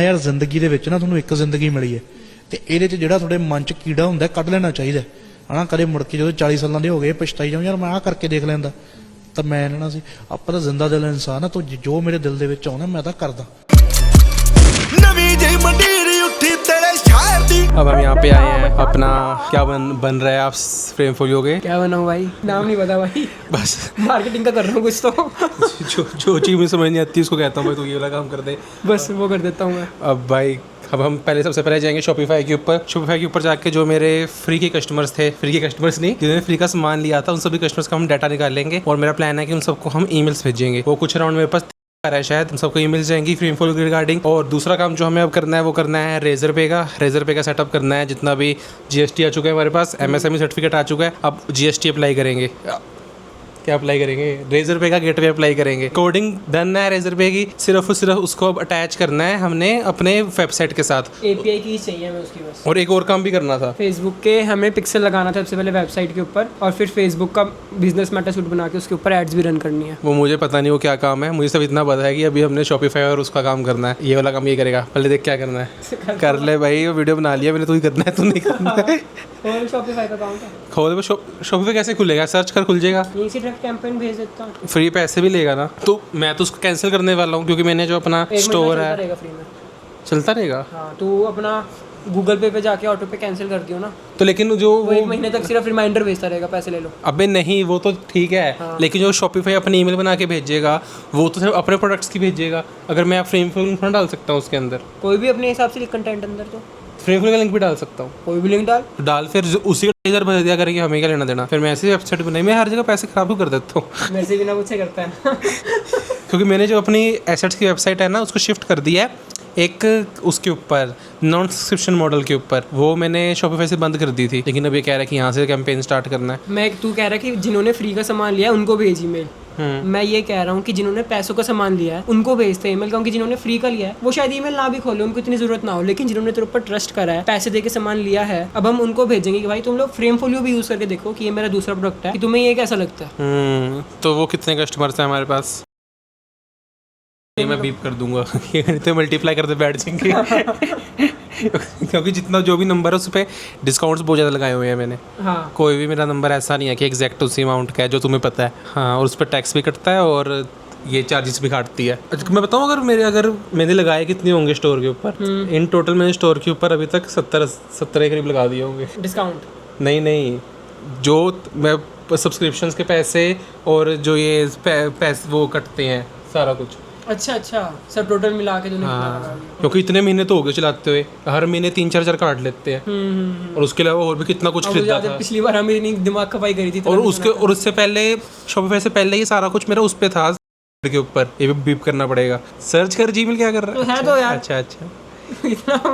यार जिंदगी ਦੇ ਵਿੱਚ ਨਾ ਤੁਹਾਨੂੰ ਇੱਕ ਜ਼ਿੰਦਗੀ ਮਿਲੀ ਹੈ ਤੇ ਇਹਦੇ 'ਚ ਜਿਹੜਾ ਤੁਹਾਡੇ ਮਨ 'ਚ ਕੀੜਾ ਹੁੰਦਾ ਕੱਢ ਲੈਣਾ ਚਾਹੀਦਾ ਹਨਾ। ਕਦੇ ਮੁੜ ਕੇ ਜਦੋਂ 40 ਸਾਲਾਂ ਦੇ ਹੋ ਗਏ ਪਛਤਾਈ ਜਾਓ ਯਾਰ ਮੈਂ ਆਹ ਕਰਕੇ ਦੇਖ ਲੈਂਦਾ ਤਾਂ ਮੈਂ ਲੈਣਾ ਸੀ। ਆਪਾਂ ਤਾਂ ਜ਼ਿੰਦਾ ਦਿਲ ਇਨਸਾਨ ਆ ਤਾਂ ਜੋ ਮੇਰੇ ਦਿਲ ਦੇ ਵਿੱਚ ਆਉਂਦਾ ਮੈਂ ਤਾਂ ਕਰਦਾ। अब हम यहाँ पे आए हैं, अपना क्या बन रहा है? आप फ्रेम फोलियो के क्या बनाऊँ भाई, नाम नहीं पता भाई, बस मार्केटिंग का कर रहा हूँ कुछ तो जो चीज़ मुझे समझ नहीं आती उसको कहता हूँ भाई तू ये वाला काम कर दे, बस वो कर देता हूँ मैं। अब भाई अब हम सबसे पहले जाएंगे शॉपिफाई के ऊपर जाके जो मेरे फ्री के कस्टमर्स नहीं जिन्होंने फ्री का सामान लिया था उन सभी कस्टमर्स का हम डाटा निकाल लेंगे और मेरा प्लान है कि उन सबको हम ईमेल्स भेजेंगे। वो कुछ अराउंड मेरे पास है शायद, उन सबको ईमेल्स जाएंगी फ्री इन्फो के रिगार्डिंग। और दूसरा काम जो हमें अब करना है वो करना है रेजर पे का सेटअप करना है। जितना भी जीएसटी आ चुका है हमारे पास, एमएसएमई सर्टिफिकेट आ चुका है, अब जीएसटी अप्लाई करेंगे। क्या अप्लाई करेंगे? रेजर पे का गेटवे अप्लाई करेंगे। कोडिंग डन है रेजर पे की, सिर्फ उसको अब अटैच करना है हमने अपने वेबसाइट के साथ। एपीआई की चाहिए हमें उसकी बस। और एक और काम भी करना था, फेसबुक के हमें पिक्सल लगाना था सबसे पहले वेबसाइट के ऊपर, और फिर फेसबुक का बिजनेस मेटा सूट बना के उसके ऊपर एड्स भी रन करनी है। वो मुझे पता नहीं वो क्या काम है, मुझे सब इतना पता है कि अभी हमने शॉपिफाई और उसका काम करना है। ये वाला काम ये करेगा, पहले देख क्या करना है कर ले भाई। वो वीडियो बना लिया मैंने, तू ही करना है, तू नहीं करना है। और शॉपिफाई का अकाउंट है, खोल शॉपिफाई कैसे खुलेगा? सर्च कर खुल जाएगा। इसी ट्रैक कैंपेन भेज देता हूँ, फ्री पैसे भी लेगा ना, तो मैं तो उसको कैंसिल करने वाला हूँ क्योंकि मैंने जो अपना स्टोर है फ्री में चलता रहेगा। हाँ, तो अपना गूगल पे जाके ऑटो पे कैंसिल कर दियो ना, तो लेकिन जो वो 1 महीने तक सिर्फ रिमाइंडर भेजता रहेगा, पैसे ले लो। अबे नहीं, वो तो ठीक है। हाँ। लेकिन जो शॉपिफाई अपनी ईमेल बना के भेजेगा वो तो सिर्फ अपने प्रोडक्ट्स की भेजेगा। अगर मैं फ्रेम फुल डाल सकता हूँ उसके अंदर, कोई भी अपने हिसाब से कंटेंट अंदर, तो फ्रेम फुल का लिंक भी डाल सकता हूँ, कोई भी लिंक डाल फिर उसी का इधर भेज दिया करेंगे, हमें क्या लेना देना। फिर मैं ऐसी वेबसाइट बनाई, मैं हर जगह पैसे खराब क्यों कर देता हूँ? मेरे से बिना पूछे करता है ना क्योंकि मैंने जो अपनी एसेट्स की वेबसाइट है ना उसको शिफ्ट कर दिया है एक उसके ऊपर नॉन सब्सक्रिप्शन मॉडल के ऊपर। वो मैंने शॉपिफाई से बंद कर दी थी, लेकिन अब ये कह रहा है कि यहाँ से कैंपेन स्टार्ट करना है। मैं तू कह रहा है कि जिन्होंने फ्री का सामान लिया है उनको भेज ईमेल, मैं ये कह रहा हूँ कि जिन्होंने पैसों का सामान लिया है उनको भेजते ईमेल, क्योंकि जिन्होंने फ्री का लिया है वो शायद ईमेल ना भी खोले, उनको इतनी जरूरत ना हो, लेकिन जिन्होंने तेरे ऊपर ट्रस्ट करा है, पैसे दे के सामान लिया है, अब हम उनको भेजेंगे कि भाई तुम लोग फ्रेम फोलियो भी यूज करके देखो कि ये मेरा दूसरा प्रोडक्ट है, कि तुम्हें ये कैसा लगता है। तो वो कितने कस्टमर्स हैं हमारे पास? ये मैं बीप कर दूंगा तो मल्टीप्लाई करते बैठ जाएंगे क्योंकि जितना जो भी नंबर है उस पर डिस्काउंट्स बहुत ज़्यादा लगाए हुए हैं मैंने। हाँ, कोई भी मेरा नंबर ऐसा नहीं है कि एग्जैक्ट उसी अमाउंट का है जो तुम्हें पता है। हाँ, और उस पर टैक्स भी कटता है और ये चार्जेस भी काटती है। मैं बताऊँ अगर मैंने लगाए कितने होंगे स्टोर के ऊपर, इन टोटल मैंने स्टोर के ऊपर अभी तक 70 के करीब लगा दिए होंगे डिस्काउंट। नहीं, जो मैं सब्सक्रिप्शंस के पैसे और जो ये पैसे वो कटते हैं सारा कुछ। अच्छा, सब टोटल मिला के तूने हाँ, क्योंकि इतने महीने तो हो गए चलाते हुए, हर महीने 3-4 हज़ार काट लेते हैं। और उसके अलावा और भी कितना कुछ खरीदा था। पिछली बार हमें इतनी दिमाग खपाई करी थी और उससे पहले शॉपिफाई से पहले ये सारा कुछ मेरा उस पे था के ऊपर। ये भी बीप करना पड़ेगा। सर्च कर जीमेल क्या कर रहा है? तो है तो यार। अच्छा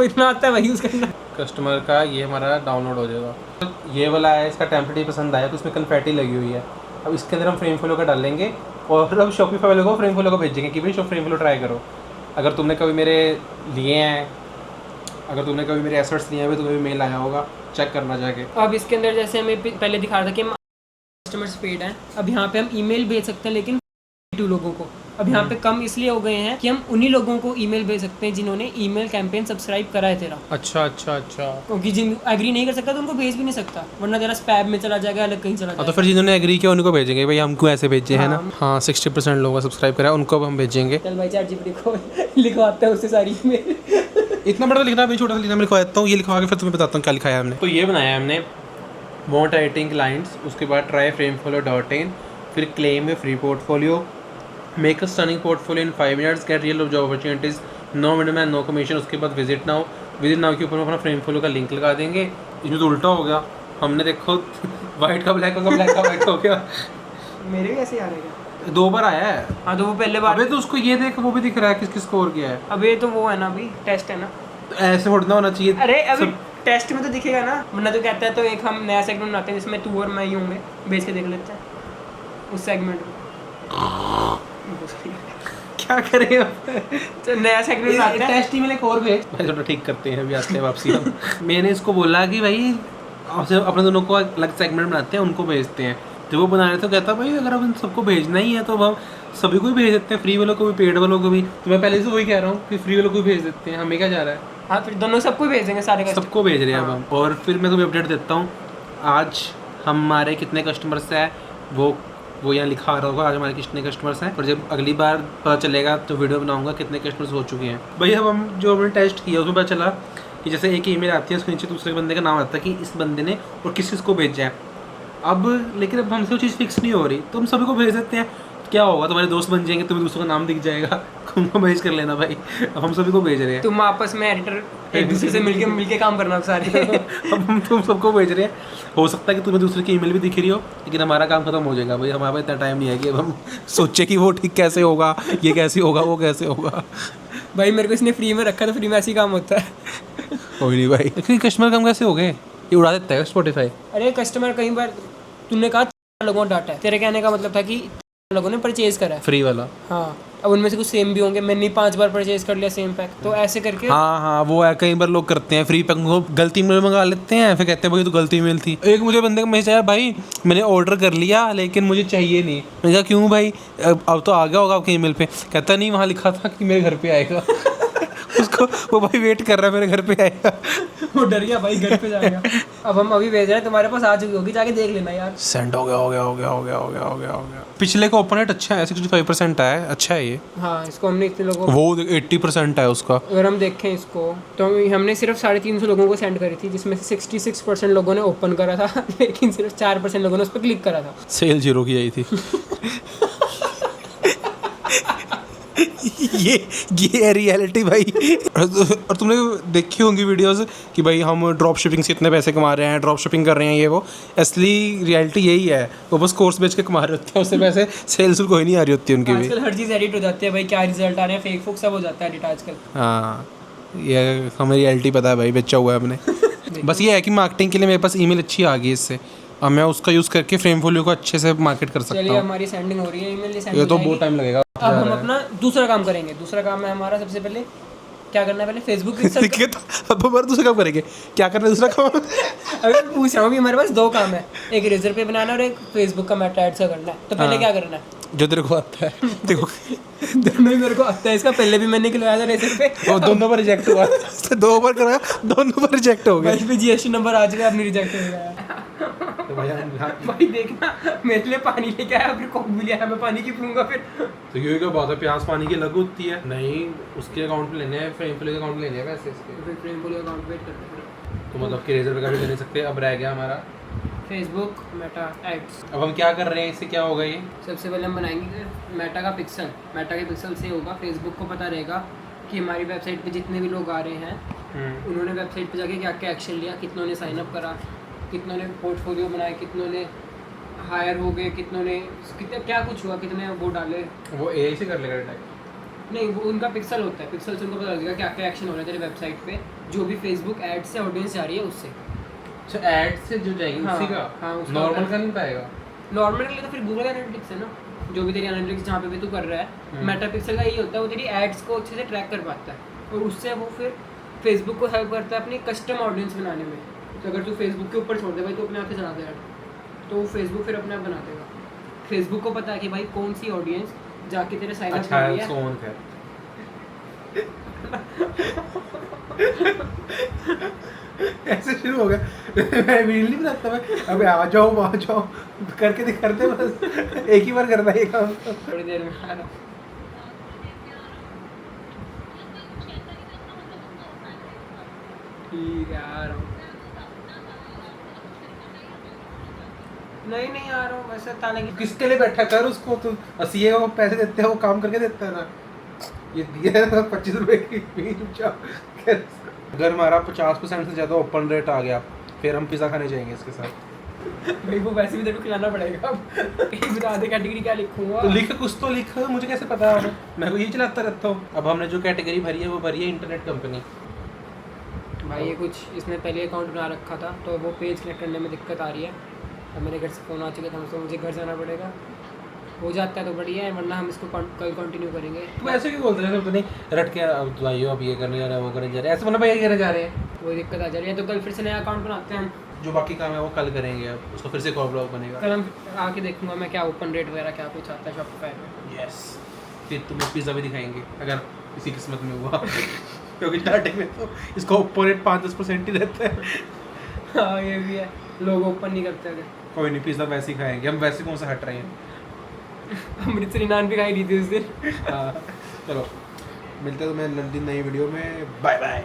इतना आता है भाई यूज करना। कस्टमर का ये हमारा डाउनलोड हो जाएगा। ये वाला है, इसका टेम्पलेट पसंद आया तो उसमें कन्फेटी लगी हुई है। अब इसके अंदर हम फ्रेम फोलो का डालेंगे और फिर अब शॉपिफाई वाले को फ्रेम फोलो को भेजेंगे कि भाई फ्रेम फोलो ट्राई करो। अगर तुमने कभी मेरे लिए हैं, अगर तुमने कभी मेरे एसेट्स लिए हैं, तुम्हें भी मेल आया होगा, चेक करना जाके। अब इसके अंदर जैसे हमें पहले दिखा रहा था कि हम कस्टमर्स पेड हैं, अब यहाँ पे हम ईमेल भेज सकते हैं, लेकिन 2 लोगों को। अब यहाँ पे कम इसलिए हो गए हैं कि हम उन्हीं लोगों को ईमेल भेज सकते हैं जिन्होंने ईमेल कैंपेन सब्सक्राइब करा है तेरा। अच्छा। क्योंकि जिन एग्री नहीं कर सकता तो उनको भेज भी नहीं सकता, वरना तेरा स्पैम में चला जाएगा, अलग कहीं चला जाएगा। तो फिर जिन्होंने एग्री किया उनको भेजेंगे भाई, हमको ऐसे भेजे है ना। हाँ, 60% लोगों का सब्सक्राइब करा, उनको अब हम भेजेंगे। चल भाई ChatGPT को लिखवाते हैं उससे सारी ईमेल। इतना बड़ा लिखना है, छोटा सा लिखना मैं लिखवा देता हूँ। ये लिखवा के फिर तुम्हें बताता हूँ क्या लिखाया हमने। तो ये बनाया हमने वॉन्ट राइटिंग क्लाइंट्स, उसके बाद ट्राई फ्रेम फोलो .in, फिर claim a free portfolio, make a stunning portfolio in 5 minutes, get real job opportunities, no middleman no commission. उसके बाद विजिट नाउ के ऊपर अपना फ्रेम फोलो का लिंक लगा देंगे। इसमें तो उल्टा हो गया, हमने देखो वाइट का ब्लैक होगा, ब्लैक का वाइट हो गया। मेरे भी ऐसे आ रहा है, 2 बार आया है। हाँ, तो वो पहले बार। अबे तो उसको ये देख, वो भी दिख रहा है किस स्कोर किया है। अबे तो वो है ना, अभी टेस्ट है ना, ऐसे उड़ना होना चाहिए। अरे अभी टेस्ट में तो दिखेगा ना, वरना तो कहता है तो एक हम नया सेगमेंट बनाते हैं जिसमें तू और मैं ही होंगे, बेच के देख लेते हैं उस सेगमेंट में। क्या करें तो नया सेगमेंट बनाते हैं। टेस्ट ईमेल एक और भेज भाई, थोड़ा ठीक करते हैं, अभी आते हैं वापसी हम। मैंने इसको बोला कि भाई अपने दोनों को अलग सेगमेंट बनाते हैं, उनको भेजते हैं। जब वो बना रहे तो कहता भाई अगर हम सबको भेजना ही है तो अब हम सभी को ही भेज देते हैं, फ्री वालों को भी पेड वालों को भी। तो मैं पहले से वही कह रहा हूँ कि फ्री वालों को भी भेज देते हैं, हमें क्या जा रहा है। हाँ फिर दोनों सबको ही भेजेंगे, सारे सबको भेज रहे हैं अब हम। और फिर मैं तुम्हें अपडेट देता हूँ, आज हमारे कितने कस्टमर्स हैं वो यहाँ लिखा आ रहा होगा आज हमारे कितने कस्टमर्स हैं। और जब अगली बार पता चलेगा तो वीडियो बनाऊंगा कितने कस्टमर्स हो चुके हैं। भाई अब हम जो हमने टेस्ट किया उसमें पता चला कि जैसे एक ईमेल आती है उसके नीचे दूसरे बंदे का नाम आता है कि इस बंदे ने और किस चीज़ को भेजा है। अब लेकिन अब हमसे वो चीज़ फिक्स नहीं हो रही, तो हम सभी को भेज देते हैं। क्या होगा, तुम्हारे दोस्त बन जाएंगे, तुम्हें दूसरों का नाम दिख जाएगा, उनको मैनेज कर लेना भाई। अब हम सभी को भेज रहे हैं, तुम आपस में एडिटर एक दूसरे से मिलके काम करना सारे। अब हम तुम सबको भेज रहे हैं। हो सकता है कि तुम्हें दूसरे की ईमेल भी दिख रही हो, लेकिन हमारा काम खत्म हो जाएगा भाई। हमारे पास इतना टाइम नहीं है कि अब हम सोचे कि वो ठीक कैसे होगा, ये कैसे होगा, वो कैसे होगा। भाई मेरे को इसने फ्री में रखा तो फ्री में ऐसे ही काम होता है। कोई नहीं भाई, कस्टमर कम कैसे हो गए, ये उड़ा देता है स्पॉटिफाई। अरे कस्टमर कई बार तुमने कहा 4 लोगों का डाटा है, तेरे कहने का मतलब था कि 4 लोगों ने परचेज करा है फ्री वाला। हाँ, अब उनमें से कुछ सेम भी होंगे, मैंने 5 बार परचेज कर लिया सेम पैक, तो ऐसे करके हाँ वो है, कई बार लोग करते हैं फ्री पैक को गलती मेल मंगा लेते हैं, फिर कहते हैं भाई तो गलती मेल थी। एक मुझे बंदे का मैसेज आया, भाई मैंने ऑर्डर कर लिया लेकिन मुझे चाहिए नहीं। मैंने कहा क्यों भाई, अब तो आ गया होगा आपके ईमेल पे। कहता नहीं वहाँ लिखा था कि मेरे घर पे आएगा। उसको वो भाई वेट कर रहा है मेरे घर पे आएगा। वो डर गया भाई, घर पे जाएगा। अब हम अभी भेज रहे हैं, तुम्हारे पास आ चुकी होगी, जाके देख लेना यार। सेंड हो गया। पिछले का ओपन रेट अच्छा है, 65% है, अच्छा है ये। हाँ, इसको हमने इतने लोगों वो 80% है उसका। अगर हम देखें इसको तो हमने सिर्फ 350 लोगों को सेंड करी थी, जिसमें से 66% लोगों ने ओपन करा था, लेकिन सिर्फ 4% लोगों ने उस पर क्लिक करा था। सेल 0 की आई थी। ये है रियलिटी भाई। और तुमने देखी होंगी वीडियोस कि भाई हम ड्रॉप शिपिंग से इतने पैसे कमा रहे हैं, ड्रॉप शिपिंग कर रहे हैं, ये वो। असली रियलिटी यही है, वो बस कोर्स बेच के कमा रहे होते हैं, उससे पैसे सेल्स कोई नहीं आ रही होती उनकी भी। आजकल हर चीज़ एडिट हो जाती है भाई, क्या रिजल्ट आ रहे हैं, फेक फुक सब हो जाता है एडिट आजकल। हाँ, ये हमें रियलिटी पता है भाई, बेचा हुआ है हमने। बस ये है कि मार्केटिंग के लिए मेरे पास ईमेल अच्छी आ गई इससे, अब मैं उसका यूज़ करके फ्रेमफोलियो को अच्छे से मार्केट कर सकता चलिए हूँ। हमारी सेंडिंग हो रही है ईमेल, ये तो बहुत टाइम लगेगा। अब हम अपना दूसरा काम करेंगे। दूसरा काम है हमारा, सबसे पहले क्या करना है, पहले फेसबुक देखिए तो अब हमारा दूसरा काम करेंगे, क्या करना है दूसरा काम। अगर पूछ रहा हूँ कि हमारे पास 2 काम है, एक रेजर पे बनाना और एक फेसबुक का मेटा एड्स करना है, तो पहले क्या करना है? जो तेरे को आता है। देखो दोनों ही मेरे को आता है, इसका पहले भी मैंने निकलवाया था रेजर पे, वो दोनों पर रिजेक्ट हुआ। 2 बार कराया, दोनों पर रिजेक्ट हो गया। भाई पे जीएसटी नंबर आ चुका है, अपनी रिजेक्ट हो गया। भाई देखना, मेरे लिए पानी लेके आया, फिर कोक भी लिया, मैं पानी की पीऊंगा फिर। तो ये क्या बात है, प्याज पानी की अलग होती है। नहीं, उसके अकाउंट पे लेने हैं, फ्रेमफुलियो के अकाउंट पे लेने हैं पैसे इसके। फिर फ्रेमफुलियो अकाउंट वेट करते हैं, तो मतलब कि रेजर पे का भी ले नहीं सकते। अब रह गया हमारा फेसबुक मेटा एड्स। अब हम क्या कर रहे हैं, इससे क्या होगा ये? सबसे पहले हम बनाएंगे मेटा का पिक्सल। मेटा के पिक्सल से होगा, फेसबुक को पता रहेगा कि हमारी वेबसाइट पे जितने भी लोग आ रहे हैं, उन्होंने वेबसाइट पे जाके क्या क्या एक्शन लिया, कितनों ने साइन अप करा, कितनों ने पोर्टफोलियो बनाए, कितनों ने हायर हो गए, कितनों ने क्या कुछ हुआ, कितने वो डाले। वो एआई से कर लेगा डिटेक्ट? नहीं, वो उनका पिक्सल होता है, पिक्सल से उनको पता लगेगा क्या क्या एक्शन हो रहा है तेरे वेबसाइट पे, जो भी फेसबुक एड से ऑडियंस जा रही है उससे। अच्छा, ऐड से जो जाएगी हाँ, उसी का? हाँ, उसका नॉर्मल का नहीं पाएगा? नॉर्मल के लिए तो फिर गूगल एनालिटिक्स है ना, जो भी तेरी एनालिटिक्स जहाँ पे भी तू कर रहा है। मेटा पिक्सल का यही होता है, वो तेरी एड्स को अच्छे से ट्रैक कर पाता है, और उससे वो फिर फेसबुक को हेल्प करता है अपनी कस्टम ऑडियंस बनाने में। तो अगर तू फेसबुक के ऊपर छोड़ दे भाई, तो अपने आप से चला दे ऐड, तो वो फेसबुक फिर अपने आप बना देगा। फेसबुक को पता है कि भाई कौन सी ऑडियंस जाके तेरे साइन अप कर रही है। ऐसे शुरू हो गया। मैं भी नहीं बताता, मैं अबे आ जाओ करके दिखाते, बस एक ही बार करना है काम। थोड़ी देर में आ रहा हूँ। ठीक है, आ रहा हूँ। नहीं आ रहा हूँ, वैसे ताले की किसके लिए बैठा कर उसको, तो सीए को पैसे देते हैं, वो काम करके देता है ना। ये दिया है 25 रुपए की। अगर हमारा 50% से ज़्यादा ओपन रेट आ गया, फिर हम पिज़्ज़ा खाने जाएंगे इसके साथ। भाई वो वैसे भी तेरे को खिलाना पड़ेगा। एक बता दे कैटेगरी क्या लिखूंगा। तो लिख, कुछ तो लिख, मुझे कैसे पता है? मैं को यही चलाता रहता हूँ। अब हमने जो कैटेगरी भरी है वो भरी है इंटरनेट कंपनी। भाई ये कुछ इसने पहले अकाउंट बना रखा था, तो वो पेज कनेक्ट करने में दिक्कत आ रही है। अब मेरे घर से फ़ोन आ चुके थे, तो मुझे घर जाना पड़ेगा। हो जाता है तो बढ़िया है, वरना हम इसको कल कंटिन्यू करेंगे। तो ऐसे क्यों बोलते हैं? तो नहीं रट के अब तो आइयो, अब ये करने जा रहे हैं, वो करने जा रहे हैं, ऐसे मतलब भाई ये करने जा रहे हैं। वही दिक्कत आ जा रही है, तो कल फिर से नया अकाउंट बनाते हैं हम। जो बाकी काम है वो कल करेंगे, अब उसका फिर से एक और ब्लॉग बनेगा। कल हम आके देखूंगा मैं क्या ओपन रेट वगैरह क्या कुछ आता है शॉपिफाई में। यस, फिर तुम्हें पिज़्ज़ा भी दिखाएंगे अगर किसी किस्मत में हुआ क्योंकि स्टार्टिंग में तो इसका ओपन रेट 5-10% ही रहता है। हाँ ये भी है, लोग ओपन नहीं करते थे। कोई नहीं, पिज़्ज़ा वैसे ही खाएंगे हम, वैसे कौन सा हट रहे हैं। अमृतसरी नान भी खाई ली थी उस दिन। हाँ चलो, मिलते हैं तुम्हें नई वीडियो में, बाय बाय।